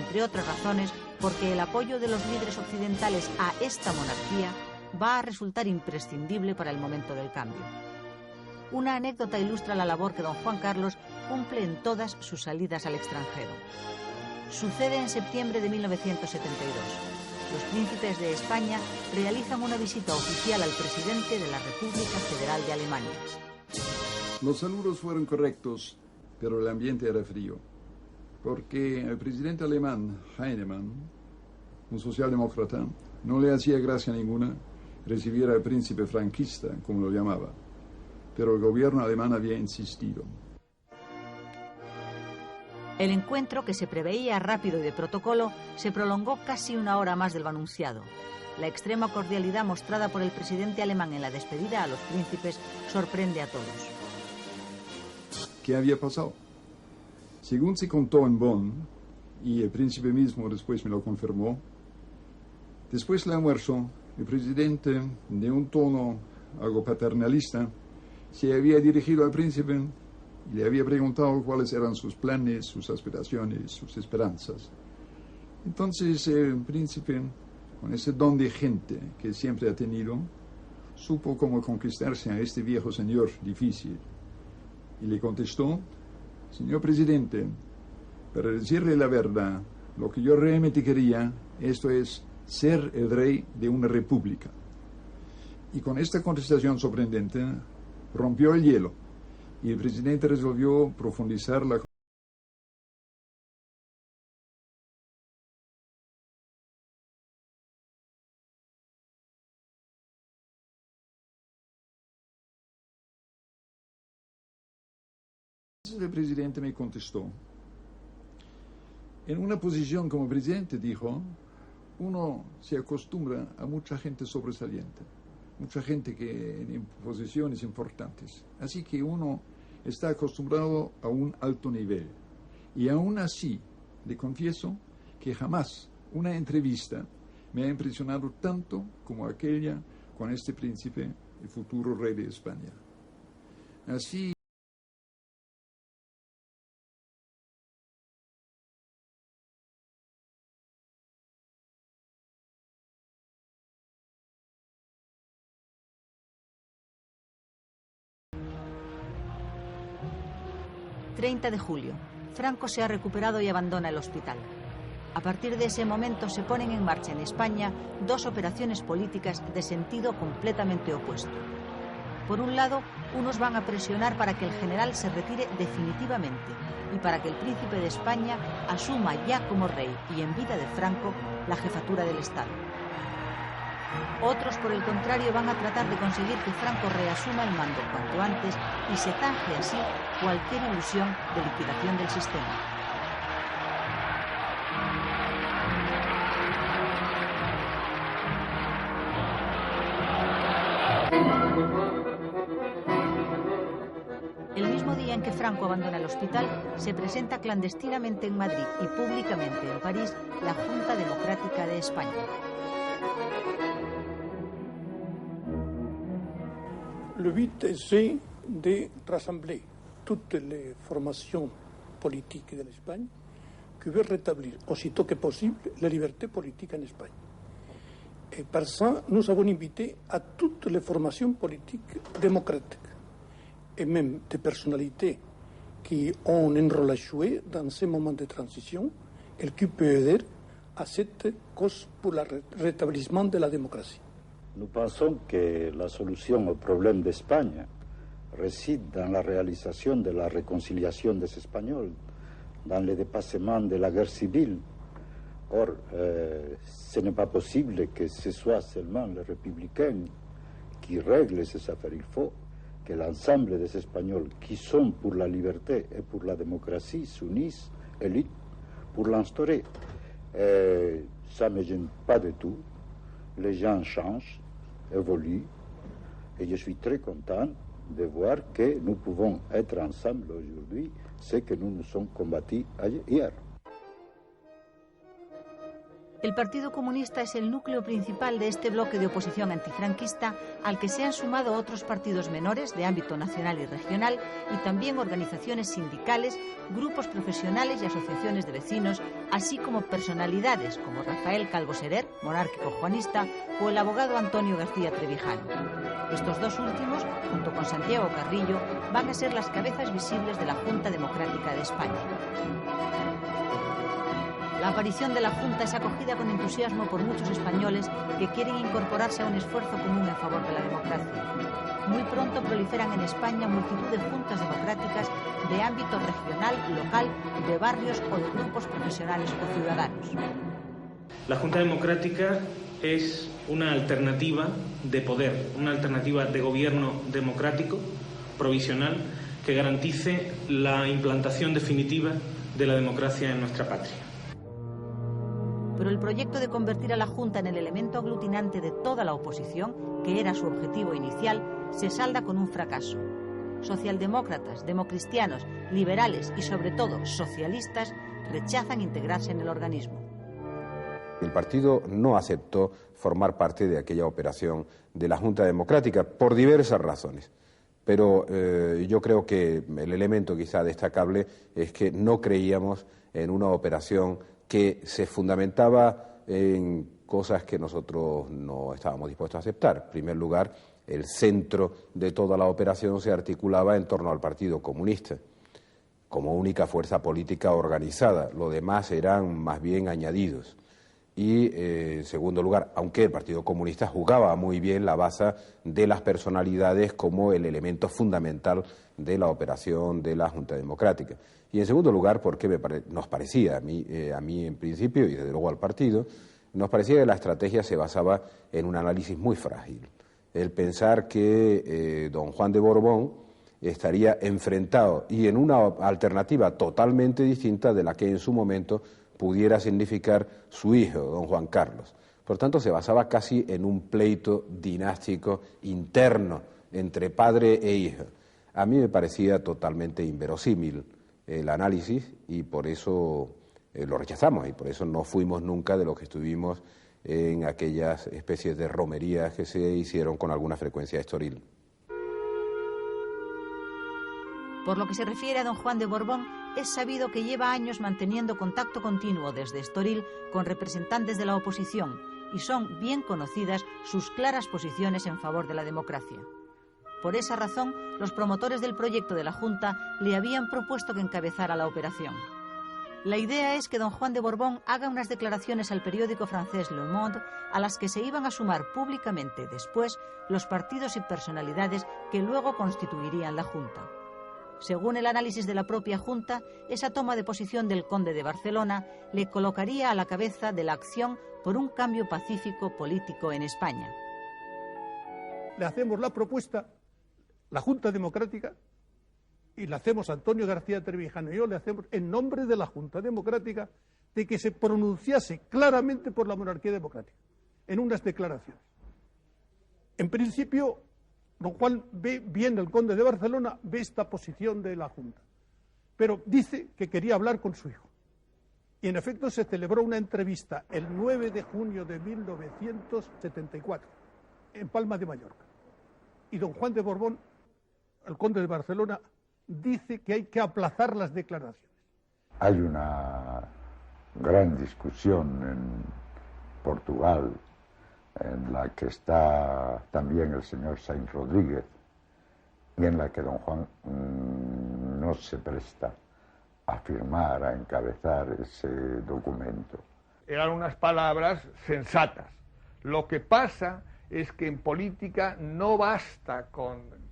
Entre otras razones, porque el apoyo de los líderes occidentales a esta monarquía va a resultar imprescindible para el momento del cambio. Una anécdota ilustra la labor que don Juan Carlos cumple en todas sus salidas al extranjero. Sucede en septiembre de 1972. Los príncipes de España realizan una visita oficial al presidente de la República Federal de Alemania. Los saludos fueron correctos, pero el ambiente era frío. porque al presidente alemán Heinemann, un socialdemócrata, no le hacía gracia ninguna recibir al príncipe franquista, como lo llamaba, pero el gobierno alemán había insistido. El encuentro, que se preveía rápido y de protocolo, se prolongó casi una hora más de lo anunciado. La extrema cordialidad mostrada por el presidente alemán en la despedida a los príncipes sorprende a todos. ¿Qué había pasado? Según se contó en Bonn, y el príncipe mismo después me lo confirmó, después del almuerzo, el presidente, de un tono algo paternalista, se había dirigido al príncipe y le había preguntado cuáles eran sus planes, sus aspiraciones, sus esperanzas. Entonces el príncipe, con ese don de gente que siempre ha tenido, supo cómo conquistarse a este viejo señor difícil. Y le contestó: señor presidente, para decirle la verdad, lo que yo realmente quería, esto es ser el rey de una república. Y con esta contestación sorprendente rompió el hielo y el presidente resolvió profundizar la El presidente me contestó. En una posición como presidente, dijo, uno se acostumbra a mucha gente sobresaliente, mucha gente que en posiciones importantes. Así que uno está acostumbrado a un alto nivel. Y aún así, le confieso que jamás una entrevista me ha impresionado tanto como aquella con este príncipe, el futuro rey de España. Así, ...30 de julio. Franco se ha recuperado y abandona el hospital. A partir de ese momento se ponen en marcha en España dos operaciones políticas de sentido completamente opuesto. Por un lado, unos van a presionar para que el general se retire definitivamente y para que el príncipe de España asuma ya como rey y en vida de Franco la jefatura del Estado. Otros, por el contrario, van a tratar de conseguir que Franco reasuma el mando cuanto antes y se zanje así cualquier ilusión de liquidación del sistema. El mismo día en que Franco abandona el hospital, se presenta clandestinamente en Madrid y públicamente en París la Junta Democrática de España. Le but c'est de rassembler toutes les formations politiques de l'Espagne qui veulent rétablir aussitôt que possible la liberté politique en Espagne. Et par ça, nous avons invité à toutes les formations politiques démocratiques et même des personnalités qui ont un rôle à jouer dans ces moments de transition et qui peuvent aider à cette cause pour le rétablissement de la démocratie. Nous pensons que la solution au problème d'Espagne réside dans la réalisation de la réconciliation des Espagnols, dans le dépassement de la guerre civile. Or, ce n'est pas possible que ce soit seulement les républicains qui règlent ces affaires. Il faut que l'ensemble des Espagnols qui sont pour la liberté et pour la démocratie s'unissent et luttent pour l'instaurer. Ça ne me gêne pas du tout. Les gens changent, évoluent, et je suis très content de voir que nous pouvons être ensemble aujourd'hui, ce que nous nous sommes combattus hier. El Partido Comunista es el núcleo principal de este bloque de oposición antifranquista al que se han sumado otros partidos menores de ámbito nacional y regional y también organizaciones sindicales, grupos profesionales y asociaciones de vecinos, así como personalidades como Rafael Calvo Serer, monárquico juanista, o el abogado Antonio García Trevijano. Estos dos últimos, junto con Santiago Carrillo, van a ser las cabezas visibles de la Junta Democrática de España. La aparición de la Junta es acogida con entusiasmo por muchos españoles que quieren incorporarse a un esfuerzo común en favor de la democracia. Muy pronto proliferan en España multitud de juntas democráticas de ámbito regional, local, de barrios o de grupos profesionales o ciudadanos. La Junta Democrática es una alternativa de poder, una alternativa de gobierno democrático, provisional, que garantice la implantación definitiva de la democracia en nuestra patria. Pero el proyecto de convertir a la Junta en el elemento aglutinante de toda la oposición, que era su objetivo inicial, se salda con un fracaso. Socialdemócratas, democristianos, liberales y sobre todo socialistas rechazan integrarse en el organismo. El partido no aceptó formar parte de aquella operación de la Junta Democrática por diversas razones. Pero yo creo que el elemento quizá destacable es que no creíamos en una operación que se fundamentaba en cosas que nosotros no estábamos dispuestos a aceptar. En primer lugar, el centro de toda la operación se articulaba en torno al Partido Comunista, como única fuerza política organizada. Lo demás eran más bien añadidos. Y, en segundo lugar, aunque el Partido Comunista jugaba muy bien la baza de las personalidades como el elemento fundamental de la operación de la Junta Democrática. Y, en segundo lugar, porque nos parecía, a mí en principio, y desde luego al partido, nos parecía que la estrategia se basaba en un análisis muy frágil. El pensar que don Juan de Borbón estaría enfrentado y en una alternativa totalmente distinta de la que en su momento pudiera significar su hijo, don Juan Carlos. Por tanto, se basaba casi en un pleito dinástico interno entre padre e hijo. A mí me parecía totalmente inverosímil el análisis y por eso lo rechazamos y por eso no fuimos nunca de los que estuvimos en aquellas especies de romerías que se hicieron con alguna frecuencia a Estoril. Por lo que se refiere a don Juan de Borbón, es sabido que lleva años manteniendo contacto continuo desde Estoril con representantes de la oposición y son bien conocidas sus claras posiciones en favor de la democracia. Por esa razón, los promotores del proyecto de la Junta le habían propuesto que encabezara la operación. La idea es que don Juan de Borbón haga unas declaraciones al periódico francés Le Monde a las que se iban a sumar públicamente después los partidos y personalidades que luego constituirían la Junta. Según el análisis de la propia Junta, esa toma de posición del conde de Barcelona le colocaría a la cabeza de la acción por un cambio pacífico político en España. Le hacemos la propuesta, la Junta Democrática, y le hacemos Antonio García Trevijano y yo le hacemos en nombre de la Junta Democrática de que se pronunciase claramente por la monarquía democrática, en unas declaraciones. En principio, don Juan ve bien, el conde de Barcelona ve esta posición de la Junta, pero dice que quería hablar con su hijo. Y en efecto se celebró una entrevista el 9 de junio de 1974 en Palma de Mallorca. Y don Juan de Borbón, el conde de Barcelona, dice que hay que aplazar las declaraciones. Hay una gran discusión en Portugal en la que está también el señor Sainz Rodríguez y en la que don Juan no se presta a firmar, a encabezar ese documento. Eran unas palabras sensatas. Lo que pasa es que en política no basta con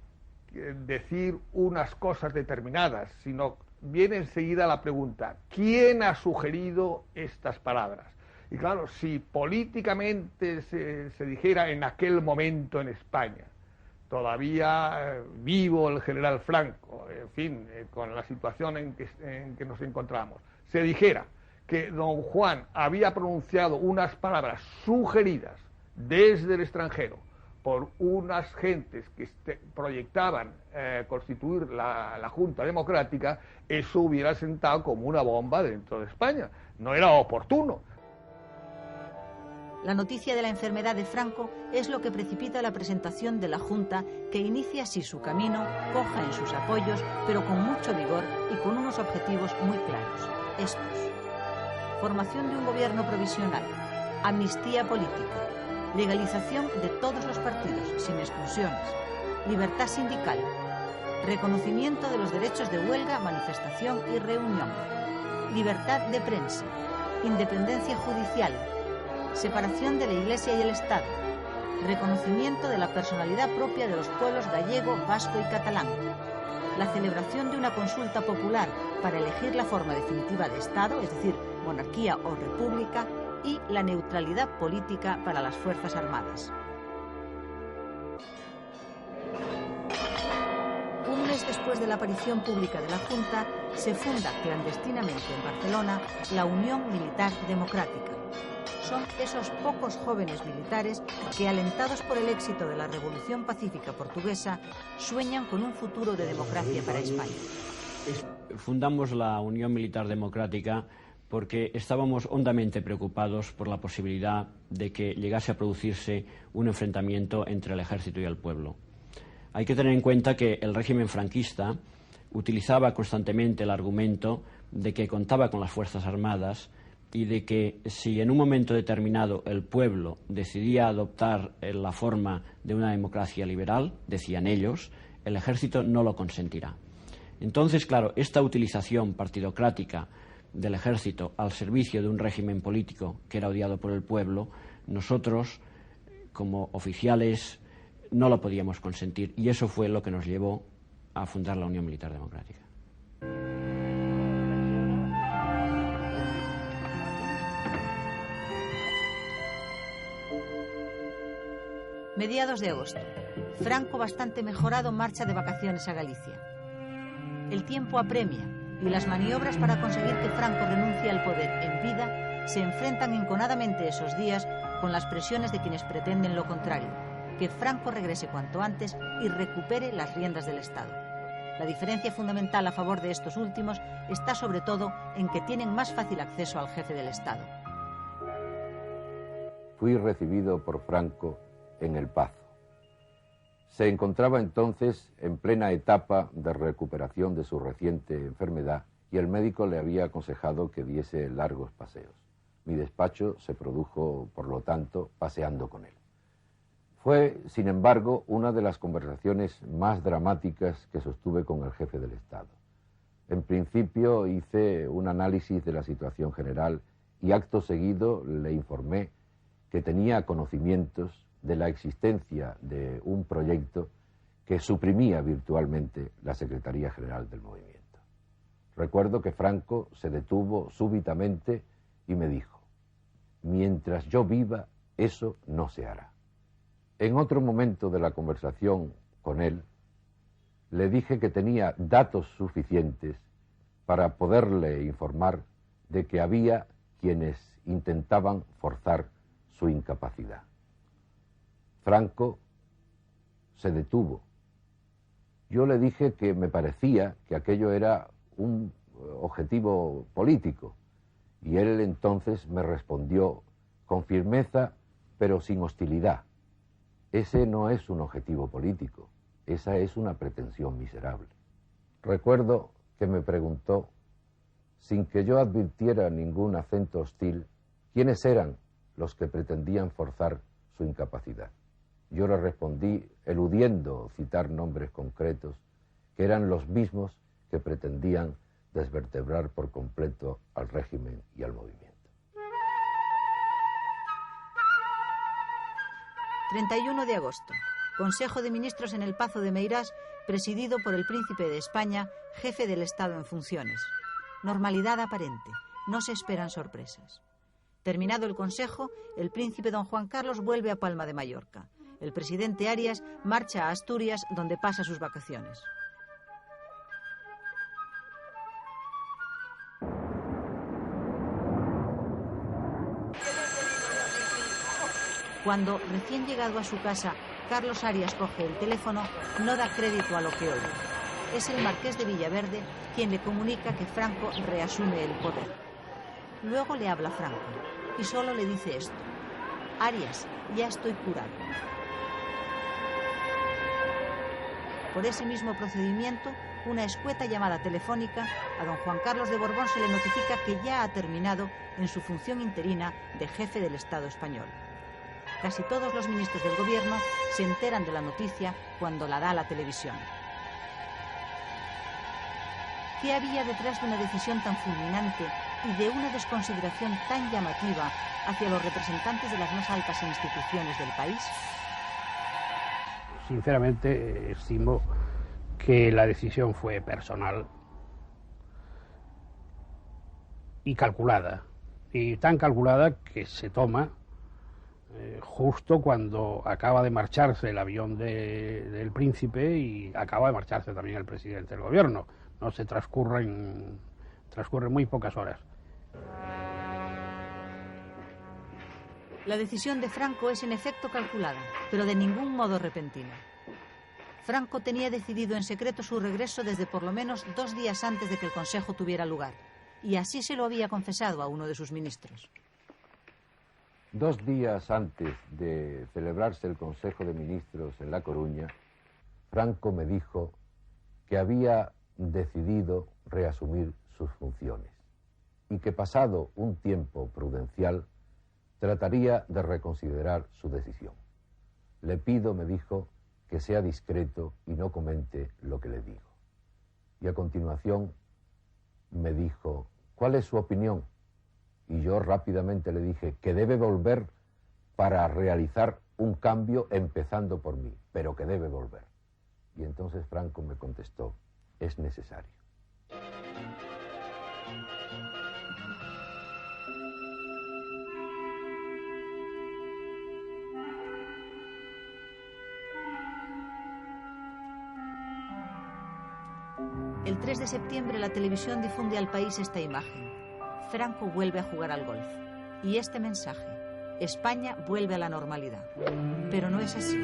decir unas cosas determinadas, sino viene enseguida la pregunta, ¿quién ha sugerido estas palabras? Y claro, si políticamente se dijera en aquel momento en España, todavía vivo el general Franco, en fin, con la situación en que nos encontramos, se dijera que don Juan había pronunciado unas palabras sugeridas desde el extranjero por unas gentes que proyectaban constituir la Junta Democrática, eso hubiera sentado como una bomba dentro de España. No era oportuno. La noticia de la enfermedad de Franco es lo que precipita la presentación de la Junta, que inicia así su camino, coja en sus apoyos, pero con mucho vigor y con unos objetivos muy claros. Estos: formación de un gobierno provisional, amnistía política, legalización de todos los partidos, sin exclusiones, libertad sindical, reconocimiento de los derechos de huelga, manifestación y reunión, libertad de prensa, independencia judicial, separación de la Iglesia y el Estado, reconocimiento de la personalidad propia de los pueblos gallego, vasco y catalán, la celebración de una consulta popular para elegir la forma definitiva de Estado, es decir, monarquía o república, y la neutralidad política para las Fuerzas Armadas. Un mes después de la aparición pública de la Junta, se funda clandestinamente en Barcelona la Unión Militar Democrática. Son esos pocos jóvenes militares que, alentados por el éxito de la Revolución Pacífica Portuguesa, sueñan con un futuro de democracia para España. Fundamos la Unión Militar Democrática porque estábamos hondamente preocupados por la posibilidad de que llegase a producirse un enfrentamiento entre el ejército y el pueblo. Hay que tener en cuenta que el régimen franquista utilizaba constantemente el argumento de que contaba con las Fuerzas Armadas y de que si en un momento determinado el pueblo decidía adoptar la forma de una democracia liberal, decían ellos, el ejército no lo consentirá. Entonces, claro, esta utilización partidocrática del ejército al servicio de un régimen político que era odiado por el pueblo, nosotros, como oficiales, no lo podíamos consentir, y eso fue lo que nos llevó a fundar la Unión Militar Democrática. Mediados de agosto. Franco, bastante mejorado, marcha de vacaciones a Galicia. El tiempo apremia y las maniobras para conseguir que Franco renuncie al poder en vida se enfrentan enconadamente esos días con las presiones de quienes pretenden lo contrario, que Franco regrese cuanto antes y recupere las riendas del Estado. La diferencia fundamental a favor de estos últimos está sobre todo en que tienen más fácil acceso al jefe del Estado. Fui recibido por Franco en El Pazo. Se encontraba entonces en plena etapa de recuperación de su reciente enfermedad y el médico le había aconsejado que diese largos paseos. Mi despacho se produjo, por lo tanto, paseando con él. Fue, sin embargo, una de las conversaciones más dramáticas que sostuve con el jefe del Estado. En principio hice un análisis de la situación general y acto seguido le informé que tenía conocimientos de la existencia de un proyecto que suprimía virtualmente la Secretaría General del Movimiento. Recuerdo que Franco se detuvo súbitamente y me dijo: mientras yo viva, eso no se hará. En otro momento de la conversación con él, le dije que tenía datos suficientes para poderle informar de que había quienes intentaban forzar su incapacidad. Franco se detuvo. Yo le dije que me parecía que aquello era un objetivo político y él entonces me respondió con firmeza pero sin hostilidad: ese no es un objetivo político, esa es una pretensión miserable. Recuerdo que me preguntó, sin que yo advirtiera ningún acento hostil, quiénes eran los que pretendían forzar su incapacidad. Yo le respondí, eludiendo citar nombres concretos, que eran los mismos que pretendían desvertebrar por completo al régimen y al movimiento. 31 de agosto. Consejo de Ministros en el Pazo de Meirás, presidido por el Príncipe de España, jefe del Estado en funciones. Normalidad aparente. No se esperan sorpresas. Terminado el consejo, el príncipe don Juan Carlos vuelve a Palma de Mallorca. El presidente Arias marcha a Asturias, donde pasa sus vacaciones. Cuando, recién llegado a su casa, Carlos Arias coge el teléfono, no da crédito a lo que oye. Es el marqués de Villaverde quien le comunica que Franco reasume el poder. Luego le habla Franco y solo le dice esto: Arias, ya estoy curado. Por ese mismo procedimiento, una escueta llamada telefónica, a don Juan Carlos de Borbón se le notifica que ya ha terminado en su función interina de jefe del Estado español. Casi todos los ministros del gobierno se enteran de la noticia cuando la da la televisión. ¿Qué había detrás de una decisión tan fulminante y de una desconsideración tan llamativa hacia los representantes de las más altas instituciones del país? Sinceramente, estimo que la decisión fue personal y calculada, y tan calculada que se toma justo cuando acaba de marcharse el avión del príncipe y acaba de marcharse también el presidente del gobierno. No se transcurren muy pocas horas. La decisión de Franco es en efecto calculada, pero de ningún modo repentina. Franco tenía decidido en secreto su regreso desde por lo menos 2 días antes de que el Consejo tuviera lugar, y así se lo había confesado a uno de sus ministros. 2 días antes de celebrarse el Consejo de Ministros en La Coruña, Franco me dijo que había decidido reasumir sus funciones y que pasado un tiempo prudencial trataría de reconsiderar su decisión. Le pido, me dijo, que sea discreto y no comente lo que le digo. Y a continuación me dijo, ¿cuál es su opinión? Y yo rápidamente le dije que debe volver para realizar un cambio empezando por mí, pero que debe volver. Y entonces Franco me contestó, es necesario. El 3 de septiembre la televisión difunde al país esta imagen. Franco vuelve a jugar al golf. Y este mensaje. España vuelve a la normalidad. Pero no es así.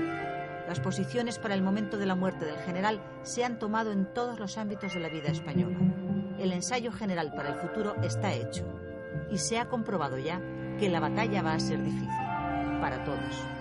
Las posiciones para el momento de la muerte del general se han tomado en todos los ámbitos de la vida española. El ensayo general para el futuro está hecho. Y se ha comprobado ya que la batalla va a ser difícil. Para todos.